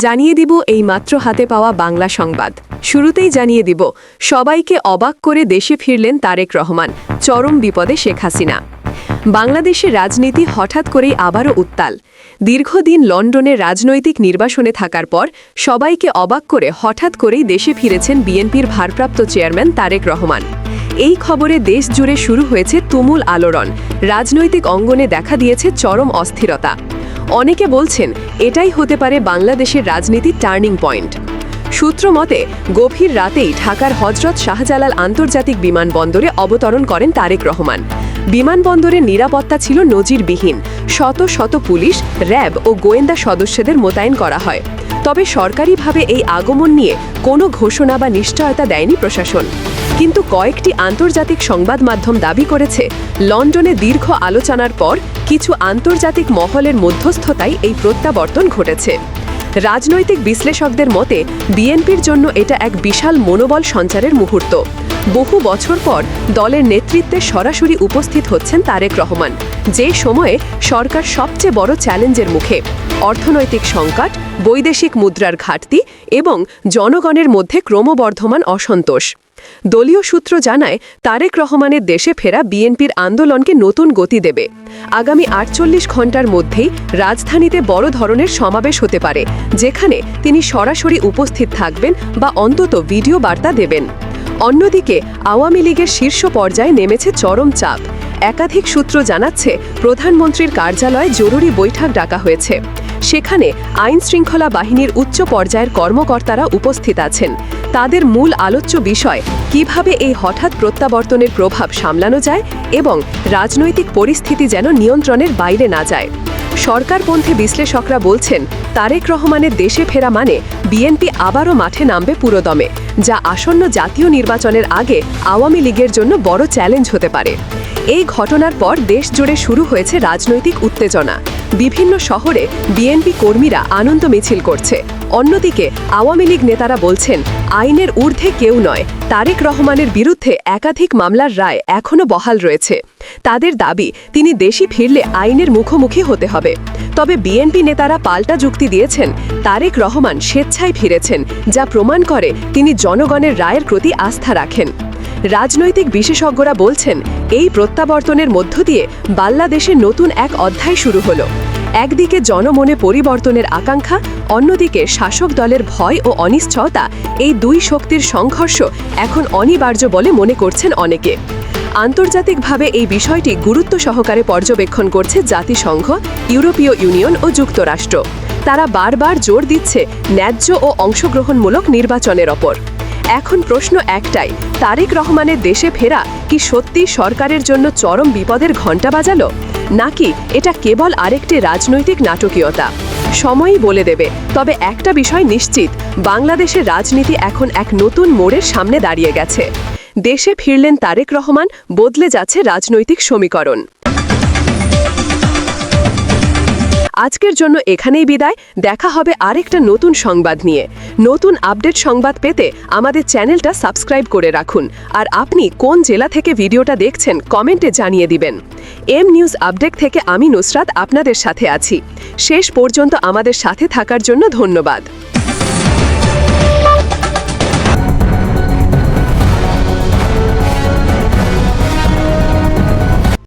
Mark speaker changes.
Speaker 1: জানিয়ে দিব এই মাত্র হাতে পাওয়া বাংলা সংবাদ। শুরুতেই জানিয়ে দিব, সবাইকে অবাক করে দেশে ফিরলেন তারেক রহমান, চরম বিপদে শেখ হাসিনা। বাংলাদেশের রাজনীতি হঠাৎ করেই আবারও উত্তাল। দীর্ঘদিন লন্ডনে রাজনৈতিক নির্বাসনে থাকার পর সবাইকে অবাক করে হঠাৎ করেই দেশে ফিরেছেন বিএনপির ভারপ্রাপ্ত চেয়ারম্যান তারেক রহমান। এই খবরে দেশ জুড়ে শুরু হয়েছে তুমুল আলোড়ন। রাজনৈতিক অঙ্গনে দেখা দিয়েছে চরম অস্থিরতা। অনেকে বলছেন এটাই হতে পারে বাংলাদেশের রাজনীতির টার্নিং পয়েন্ট। সূত্র মতে, গভীর রাতেই ঢাকার হজরত শাহজালাল আন্তর্জাতিক বিমানবন্দরে অবতরণ করেন তারেক রহমান। বিমানবন্দরের নিরাপত্তা ছিল নজিরবিহীন। শত শত পুলিশ, র্যাব ও গোয়েন্দা সদস্যদের মোতায়েন করা হয়। তবে সরকারিভাবে এই আগমন নিয়ে কোনো ঘোষণা বা নিশ্চয়তা দেয়নি প্রশাসন। কিন্তু কয়েকটি আন্তর্জাতিক সংবাদ মাধ্যম দাবি করেছে, লন্ডনে দীর্ঘ আলোচনার পর কিছু আন্তর্জাতিক মহলের মধ্যস্থতায় এই প্রত্যাবর্তন ঘটেছে। রাজনৈতিক বিশ্লেষকদের মতে, বিএনপির জন্য এটা এক বিশাল মনোবল সঞ্চারের মুহূর্ত। বহু বছর পর দলের নেতৃত্বে সরাসরি উপস্থিত হচ্ছেন তারেক রহমান, যে সময়ে সরকার সবচেয়ে বড় চ্যালেঞ্জের মুখে। অর্থনৈতিক সংকট, বৈদেশিক মুদ্রার ঘাটতি এবং জনগণের মধ্যে ক্রমবর্ধমান অসন্তোষ। দলীয় সূত্র জানায়, তারেক রহমানের দেশে ফেরা বিএনপির আন্দোলনকে নতুন গতি দেবে। আগামী ৪৮ ঘণ্টার মধ্যেই রাজধানীতে বড় ধরনের সমাবেশ হতে পারে, যেখানে তিনি সরাসরি উপস্থিত থাকবেন বা অন্তত ভিডিও বার্তা দেবেন। অন্যদিকে আওয়ামী লীগের শীর্ষ পর্যায়ে নেমেছে চরম চাপ। একাধিক সূত্র জানাচ্ছে, প্রধানমন্ত্রীর কার্যালয়ে জরুরি বৈঠক ডাকা হয়েছে। সেখানে আইন শৃঙ্খলা বাহিনীর উচ্চ পর্যায়ের কর্মকর্তারা উপস্থিত আছেন। তাদের মূল আলোচ্য বিষয় কিভাবে এই হঠাৎ প্রত্যাবর্তনের প্রভাব সামলানো যায় এবং রাজনৈতিক পরিস্থিতি যেন নিয়ন্ত্রণের বাইরে না যায়। সরকারপন্থী বিশ্লেষকরা বলছেন, তারেক রহমানের দেশে ফেরা মানে বিএনপি আবারও মাঠে নামবে পুরোদমে, যা আসন্ন জাতীয় নির্বাচনের আগে আওয়ামী লীগের জন্য বড় চ্যালেঞ্জ হতে পারে। এই ঘটনার পর দেশ জুড়ে শুরু হয়েছে রাজনৈতিক উত্তেজনা। বিভিন্ন শহরে বিএনপি কর্মীরা আনন্দ মিছিল করছে। অন্যদিকে আওয়ামী লীগ নেতারা বলছেন, আইনের ঊর্ধ্বে কেউ নয়। তারেক রহমানের বিরুদ্ধে একাধিক মামলার রায় এখনও বহাল রয়েছে। তাদের দাবি, তিনি দেশে ফিরলে আইনের মুখোমুখি হতে হবে। তবে বিএনপি নেতারা পাল্টা যুক্তি দিয়েছেন, তারেক রহমান স্বেচ্ছায় ফিরেছেন, যা প্রমাণ করে তিনি জনগণের রায়ের প্রতি আস্থা রাখেন। রাজনৈতিক বিশেষজ্ঞরা বলছেন, এই প্রত্যাবর্তনের মধ্য দিয়ে বাংলাদেশে নতুন এক অধ্যায় শুরু হলো। একদিকে জনমনে পরিবর্তনের আকাঙ্ক্ষা, অন্যদিকে শাসক দলের ভয় ও অনিশ্চয়তা। এই দুই শক্তির সংঘর্ষ এখন অনিবার্য বলে মনে করছেন অনেকে। আন্তর্জাতিকভাবে এই বিষয়টি গুরুত্ব সহকারে পর্যবেক্ষণ করছে জাতিসংঘ, ইউরোপীয় ইউনিয়ন ও যুক্তরাষ্ট্র। তারা বারবার জোর দিচ্ছে ন্যায্য ও অংশগ্রহণমূলক নির্বাচনের ওপর। এখন প্রশ্ন একটাই, তারেক রহমানের দেশে ফেরা কি সত্যি সরকারের জন্য চরম বিপদের ঘণ্টা বাজালো, নাকি এটা কেবল আরেকটি রাজনৈতিক নাটকীয়তা? সময়ই বলে দেবে। তবে একটা বিষয় নিশ্চিত, বাংলাদেশের রাজনীতি এখন এক নতুন মোড়ের সামনে দাঁড়িয়ে গেছে। দেশে ফিরলেন তারেক রহমান, বদলে যাচ্ছে রাজনৈতিক সমীকরণ। আজকের জন্য এখানেই বিদায়। দেখা হবে আরেকটা নতুন সংবাদ নিয়ে। নতুন আপডেট সংবাদ পেতে আমাদের চ্যানেলটা সাবস্ক্রাইব করে রাখুন। আর আপনি কোন জেলা থেকে ভিডিওটা দেখছেন কমেন্টে জানিয়ে দিবেন। এম নিউজ আপডেট থেকে আমি নুসরাত আপনাদের সাথে আছি। শেষ পর্যন্ত আমাদের সাথে থাকার জন্য ধন্যবাদ।